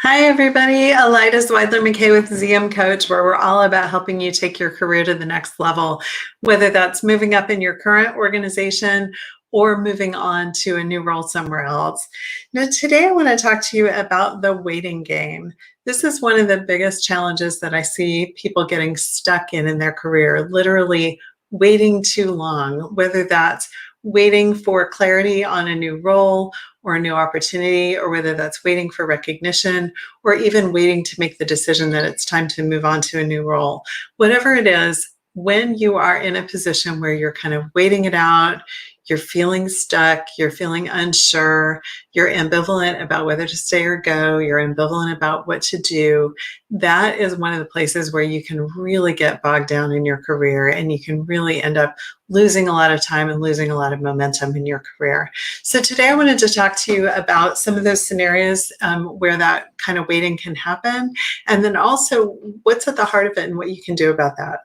Hi, everybody. Elida Zweidler-McKay with ZM Coach, where we're all about helping you take your career to the next level, whether that's moving up in your current organization or moving on to a new role somewhere else. Now, today I want to talk to you about the waiting game. This is one of the biggest challenges that I see people getting stuck in their career, literally waiting too long, whether that's waiting for clarity on a new role or a new opportunity, or whether that's waiting for recognition, or even waiting to make the decision that it's time to move on to a new role. Whatever it is, when you are in a position where you're kind of waiting it out, you're feeling stuck, you're feeling unsure, you're ambivalent about whether to stay or go, you're ambivalent about what to do, that is one of the places where you can really get bogged down in your career, and you can really end up losing a lot of time and losing a lot of momentum in your career. So today I wanted to talk to you about some of those scenarios where that kind of waiting can happen, and then also what's at the heart of it and what you can do about that.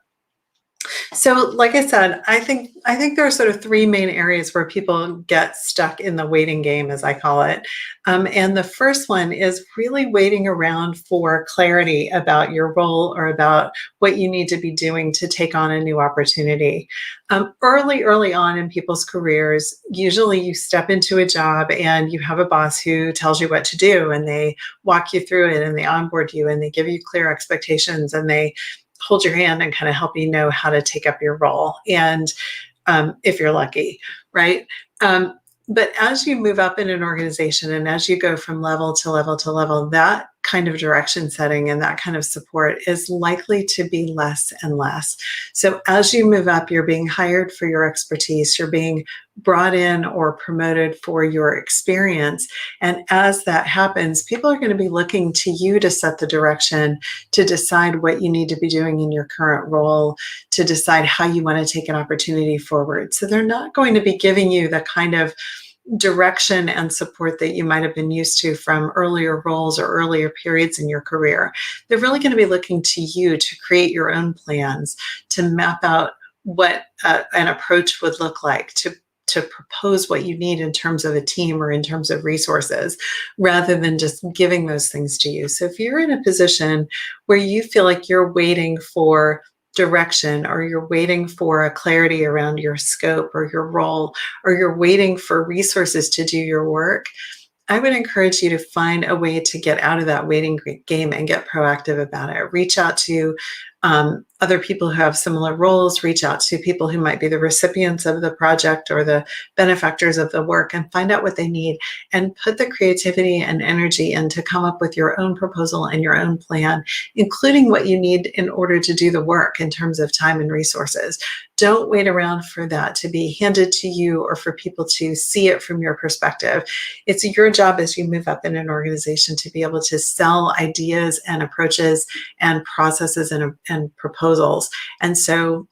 So, like I said, I think there are sort of three main areas where people get stuck in the waiting game, as I call it. And the first one is really waiting around for clarity about your role or about what you need to be doing to take on a new opportunity. Early on in people's careers, usually you step into a job and you have a boss who tells you what to do, and they walk you through it, and they onboard you, and they give you clear expectations, and they hold your hand and kind of help you know how to take up your role. And if you're lucky, right? But as you move up in an organization and as you go from level to level to level, that kind of direction setting and that kind of support is likely to be less and less. So as you move up, you're being hired for your expertise, you're being brought in or promoted for your experience. And as that happens, people are going to be looking to you to set the direction, to decide what you need to be doing in your current role, to decide how you want to take an opportunity forward. So they're not going to be giving you the kind of direction and support that you might have been used to from earlier roles or earlier periods in your career. They're really going to be looking to you to create your own plans, to map out what an approach would look like, to propose what you need in terms of a team or in terms of resources, rather than just giving those things to you. So if you're in a position where you feel like you're waiting for direction, or you're waiting for a clarity around your scope or your role, or you're waiting for resources to do your work, I would encourage you to find a way to get out of that waiting game and get proactive about it. Reach out to other people who have similar roles, reach out to people who might be the recipients of the project or the benefactors of the work, and find out what they need, and put the creativity and energy in to come up with your own proposal and your own plan, including what you need in order to do the work in terms of time and resources. Don't wait around for that to be handed to you or for people to see it from your perspective. It's your job as you move up in an organization to be able to sell ideas and approaches and processes and proposals. And so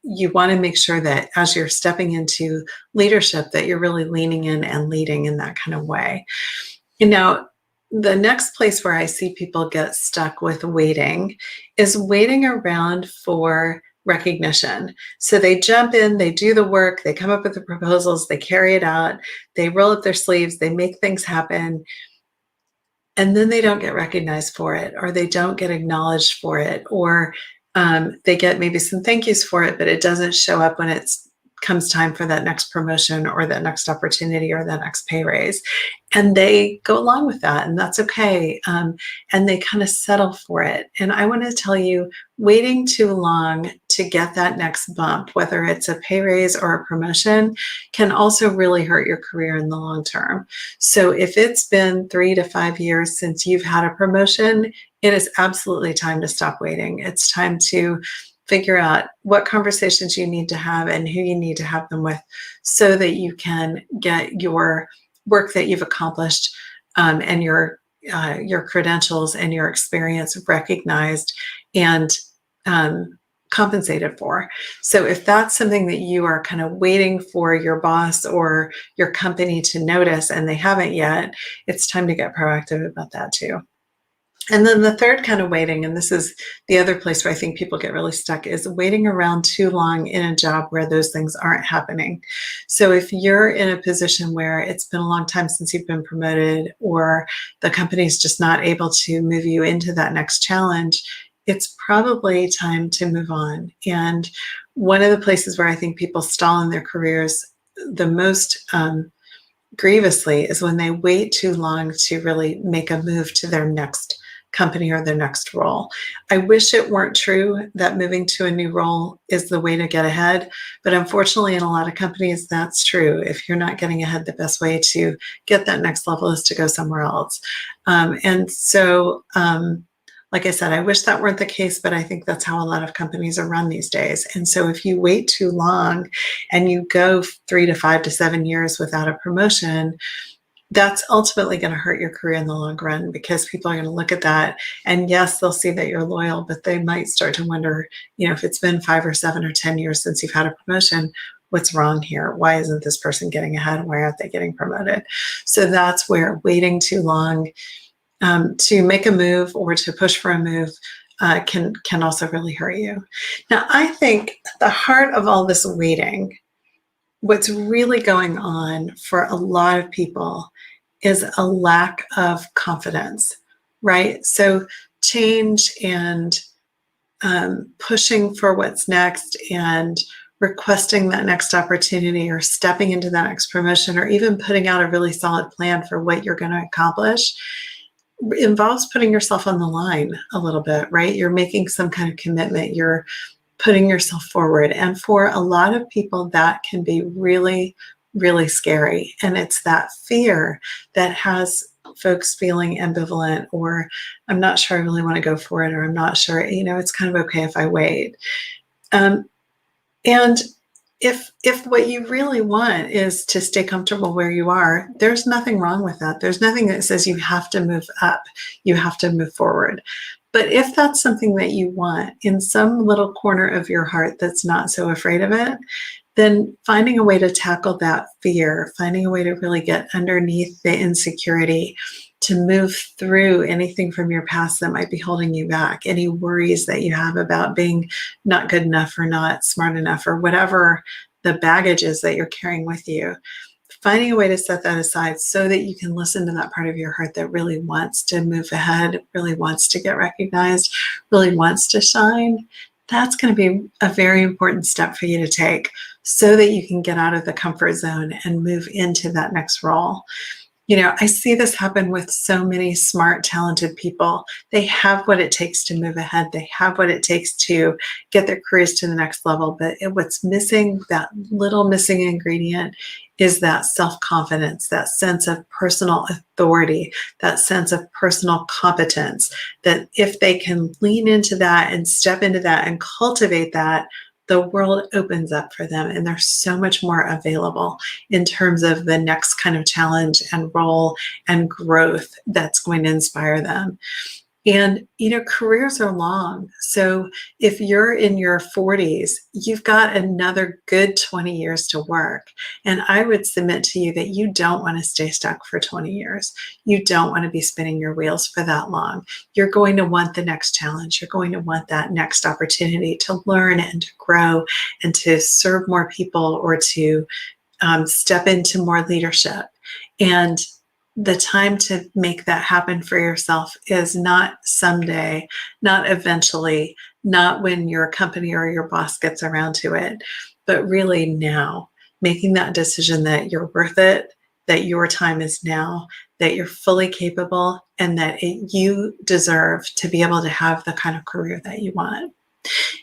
you want to make sure that as you're stepping into leadership, that you're really leaning in and leading in that kind of way. And now, the next place where I see people get stuck with waiting is waiting around for recognition. So they jump in, they do the work, they come up with the proposals, they carry it out, they roll up their sleeves, they make things happen, and then they don't get recognized for it, or they don't get acknowledged for it, or they get maybe some thank yous for it, but it doesn't show up when it comes time for that next promotion or that next opportunity or that next pay raise. And they go along with that, and that's okay. And they kind of settle for it. And I want to tell you, waiting too long to get that next bump, whether it's a pay raise or a promotion, can also really hurt your career in the long term. So if it's been 3 to 5 years since you've had a promotion, it is absolutely time to stop waiting. It's time to figure out what conversations you need to have and who you need to have them with, so that you can get your work that you've accomplished and your credentials and your experience recognized and compensated for. So if that's something that you are kind of waiting for your boss or your company to notice and they haven't yet, it's time to get proactive about that too. And then the third kind of waiting, and this is the other place where I think people get really stuck, is waiting around too long in a job where those things aren't happening. So if you're in a position where it's been a long time since you've been promoted, or the company's just not able to move you into that next challenge, it's probably time to move on. And one of the places where I think people stall in their careers the most grievously is when they wait too long to really make a move to their next company or their next role. I wish it weren't true that moving to a new role is the way to get ahead, but unfortunately in a lot of companies that's true. If you're not getting ahead, the best way to get that next level is to go somewhere else. Like I said, I wish that weren't the case, but I think that's how a lot of companies are run these days. And so if you wait too long and you go 3 to 5 to 7 years without a promotion, that's ultimately going to hurt your career in the long run, because people are going to look at that and yes, they'll see that you're loyal, but they might start to wonder, if it's been 5 or 7 or 10 years since you've had a promotion, what's wrong here? Why isn't this person getting ahead? Why aren't they getting promoted? So that's where waiting too long to make a move or to push for a move can also really hurt you. Now, I think at the heart of all this waiting, what's really going on for a lot of people is a lack of confidence, right? So change and pushing for what's next and requesting that next opportunity or stepping into that next promotion or even putting out a really solid plan for what you're going to accomplish involves putting yourself on the line a little bit, right? You're making some kind of commitment. You're putting yourself forward. And for a lot of people, that can be really, really scary. And it's that fear that has folks feeling ambivalent, or I'm not sure I really want to go for it, or I'm not sure, it's kind of okay if I wait. And if what you really want is to stay comfortable where you are, there's nothing wrong with that. There's nothing that says you have to move up, you have to move forward. But if that's something that you want in some little corner of your heart that's not so afraid of it, then finding a way to tackle that fear, finding a way to really get underneath the insecurity, to move through anything from your past that might be holding you back, any worries that you have about being not good enough or not smart enough or whatever the baggage is that you're carrying with you, finding a way to set that aside so that you can listen to that part of your heart that really wants to move ahead, really wants to get recognized, really wants to shine. That's going to be a very important step for you to take so that you can get out of the comfort zone and move into that next role. I see this happen with so many smart, talented people. They have what it takes to move ahead. They have what it takes to get their careers to the next level. But what's missing, that little missing ingredient, is that self-confidence, that sense of personal authority, that sense of personal competence, that if they can lean into that and step into that and cultivate that, the world opens up for them and there's so much more available in terms of the next kind of challenge and role and growth that's going to inspire them. And, careers are long. So if you're in your 40s, you've got another good 20 years to work. And I would submit to you that you don't want to stay stuck for 20 years. You don't want to be spinning your wheels for that long. You're going to want the next challenge. You're going to want that next opportunity to learn and to grow and to serve more people or to step into more leadership. And the time to make that happen for yourself is not someday, not eventually, not when your company or your boss gets around to it, but really now, making that decision that you're worth it, that your time is now, that you're fully capable, and that you deserve to be able to have the kind of career that you want.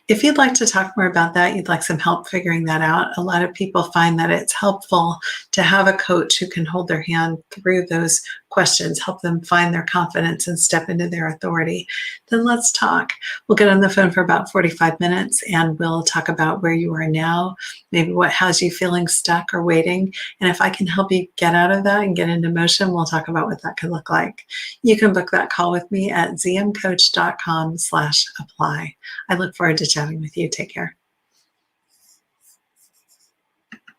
If you'd like to talk more about that, you'd like some help figuring that out, a lot of people find that it's helpful to have a coach who can hold their hand through those questions, help them find their confidence and step into their authority. Then let's talk. We'll get on the phone for about 45 minutes and we'll talk about where you are now, maybe what has you feeling stuck or waiting. And if I can help you get out of that and get into motion, we'll talk about what that could look like. You can book that call with me at zmcoach.com/apply. I look forward to chatting with you. Take care.